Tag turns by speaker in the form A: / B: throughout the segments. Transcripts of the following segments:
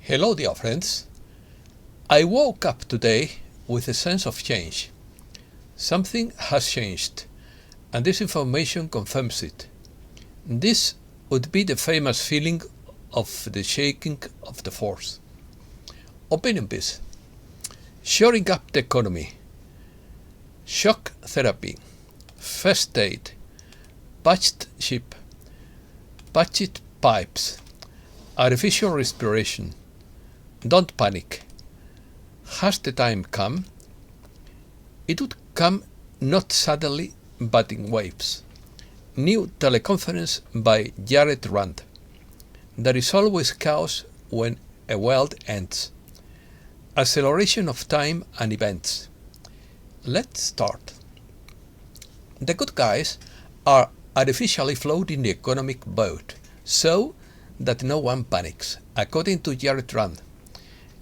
A: Hello, dear friends. I woke up today with a sense of change. Something has changed, and this information confirms it. This would be the famous feeling of the shaking of the force. Opinion piece. Shoring up the economy. Shock therapy. First aid. Patched ship. Patched pipes. Artificial respiration. Don't panic. Has the time come? It would come not suddenly but in waves. New teleconference by Jared Rand. There is always chaos when a world ends. Acceleration of time and events. Let's start. The good guys are artificially floating the economic boat so that no one panics, according to Jared Rand.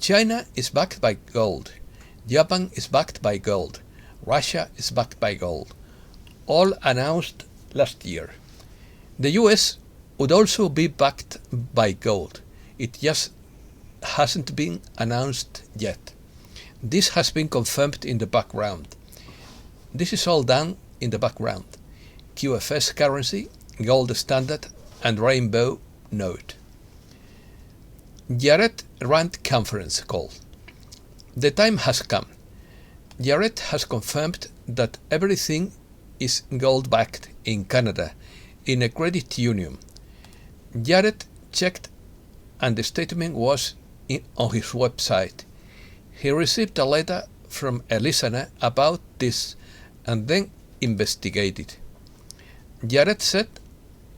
A: China is backed by gold. Japan is backed by gold. Russia is backed by gold. All announced last year. The US would also be backed by gold. It just hasn't been announced yet. This has been confirmed in the background. This is all done in the background. QFS currency, gold standard, and rainbow note. Jared Rand conference call. The time has come. Jared has confirmed that everything is gold backed in Canada in a credit union. Jared checked and the statement was on his website. He received a letter from a listener about this and then investigated. Jared said,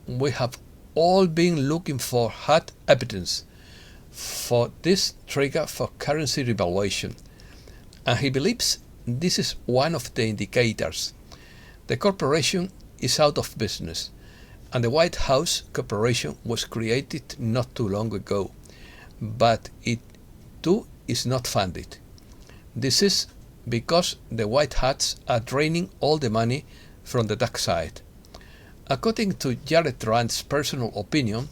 A: "We have all been looking for hard evidence for this trigger for currency revaluation, and he believes this is one of the indicators. The corporation is out of business, and the White House Corporation was created not too long ago, but it too is not funded. This is because the White Hats are draining all the money from the dark side." According to Jared Rand's personal opinion,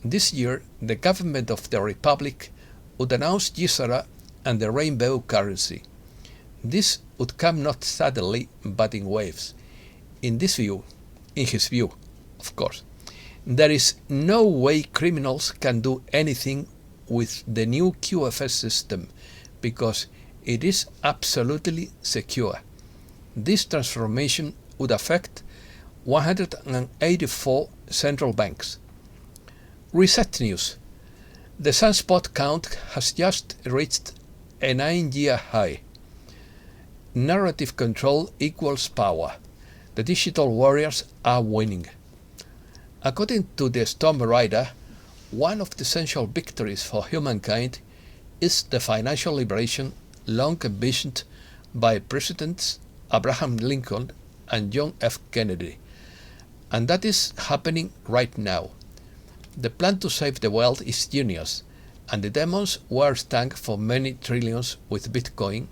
A: this year the government of the Republic would announce GISARA and the rainbow currency. This would come not suddenly but in waves. In his view, of course, there is no way criminals can do anything with the new QFS system because it is absolutely secure. This transformation would affect 184 central banks. Reset news. The sunspot count has just reached a 9-year high. Narrative control equals power. The digital warriors are winning. According to the Storm Rider, one of the essential victories for humankind is the financial liberation long envisioned by Presidents Abraham Lincoln and John F. Kennedy. And that is happening right now. The plan to save the world is genius, and the demons were stung for many trillions with Bitcoin,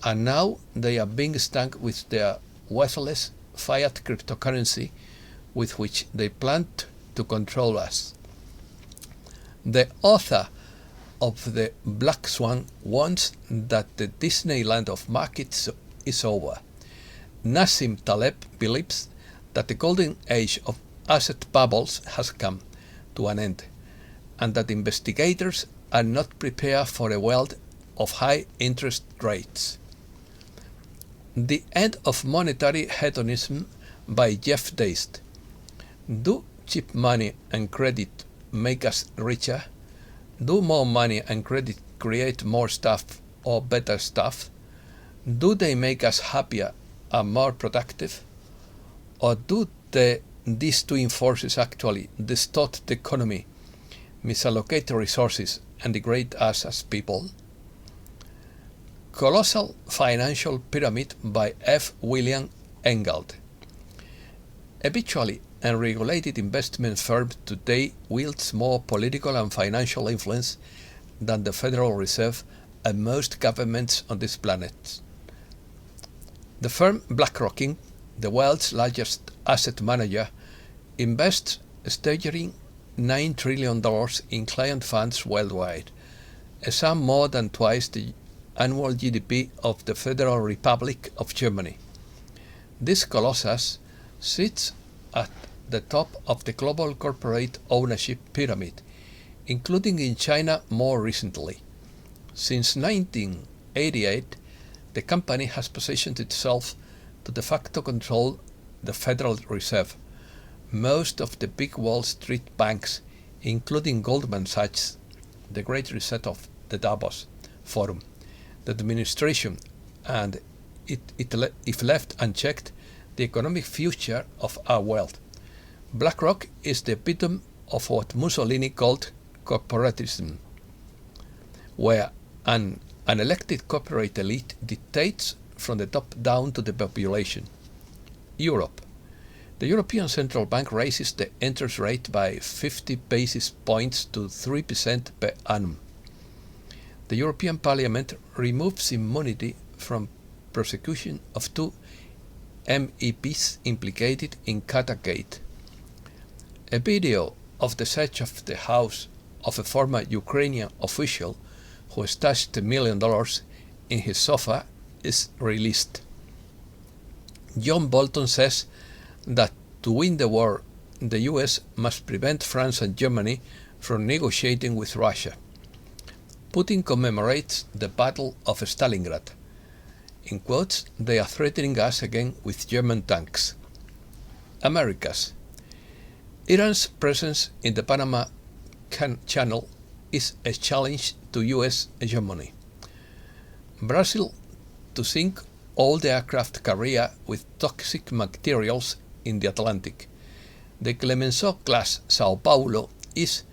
A: and now they are being stung with their worthless fiat cryptocurrency with which they plan to control us. The author of the Black Swan warns that the Disneyland of markets is over. Nassim Taleb believes that the golden age of asset bubbles has come to an end, and that investigators are not prepared for a world of high interest rates. The End of Monetary Hedonism by Jeff Deist. Do cheap money and credit make us richer? Do more money and credit create more stuff or better stuff? Do they make us happier and more productive? Or do these two forces actually distort the economy, misallocate resources, and degrade us as people? Colossal Financial Pyramid by F. William Engeld. Habitually unregulated investment firm today wields more political and financial influence than the Federal Reserve and most governments on this planet. The firm BlackRock, the world's largest asset manager, invests a staggering $9 trillion in client funds worldwide, a sum more than twice the annual GDP of the Federal Republic of Germany. This colossus sits at the top of the global corporate ownership pyramid, including in China more recently. Since 1988, the company has positioned itself to de facto control the Federal Reserve, most of the big Wall Street banks, including Goldman Sachs, the Great Reset of the Davos Forum, the administration, and if left unchecked, the economic future of our world. BlackRock is the epitome of what Mussolini called corporatism, where an elected corporate elite dictates from the top down to the population. Europe. The European Central Bank raises the interest rate by 50 basis points to 3% per annum. The European Parliament removes immunity from prosecution of 2 MEPs implicated in Qatargate. A video of the search of the house of a former Ukrainian official who stashed $1 million in his sofa is released. John Bolton says that to win the war, the US must prevent France and Germany from negotiating with Russia. Putin commemorates the Battle of Stalingrad. In quotes, they are threatening us again with German tanks. Americas. Iran's presence in the Panama Channel is a challenge to US hegemony. Brazil to sink all the aircraft carrier with toxic materials in the Atlantic. The Clemenceau-class Sao Paulo is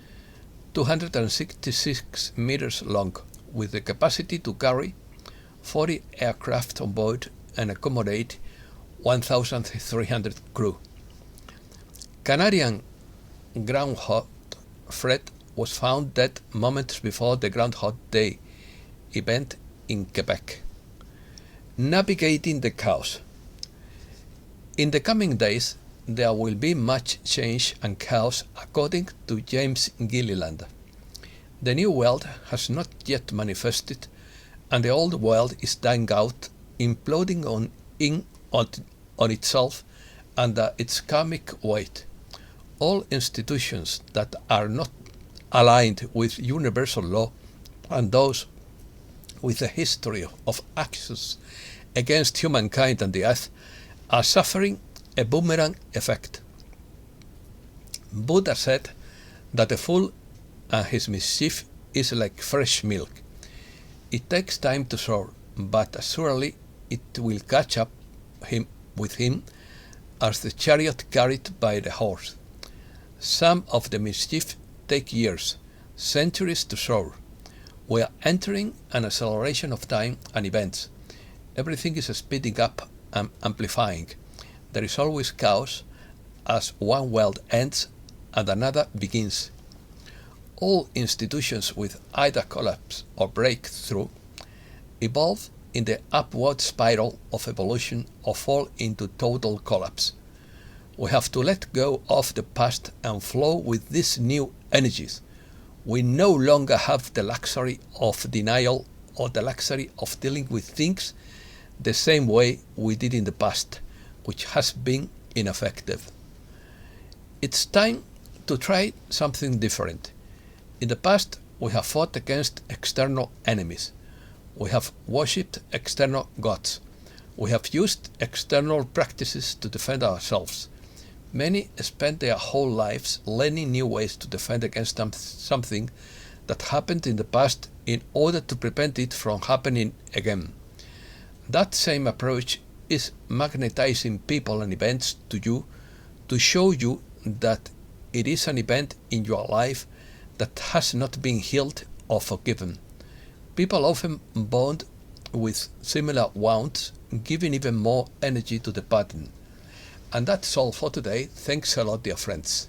A: 266 meters long, with the capacity to carry 40 aircraft on board and accommodate 1,300 crew. Canadian groundhog Fred was found dead moments before the Groundhog Day event in Quebec. Navigating the chaos. In the coming days, there will be much change and chaos according to James Gilliland. The new world has not yet manifested, and the old world is dying out, imploding on itself under its karmic weight. All institutions that are not aligned with universal law and those with a history of actions against humankind and the earth are suffering a boomerang effect. Buddha said that a fool and his mischief is like fresh milk. It takes time to soar, but surely it will catch up with him as the chariot carried by the horse. Some of the mischief take years, centuries to soar. We are entering an acceleration of time and events. Everything is speeding up and amplifying. There is always chaos as one world ends and another begins. All institutions with either collapse or breakthrough evolve in the upward spiral of evolution or fall into total collapse. We have to let go of the past and flow with these new energies. We no longer have the luxury of denial or the luxury of dealing with things the same way we did in the past, which has been ineffective. It's time to try something different. In the past, we have fought against external enemies. We have worshipped external gods. We have used external practices to defend ourselves. Many spend their whole lives learning new ways to defend against something that happened in the past in order to prevent it from happening again. That same approach is magnetizing people and events to you to show you that it is an event in your life that has not been healed or forgiven. People often bond with similar wounds, giving even more energy to the pattern. And that's all for today. Thanks a lot, dear friends.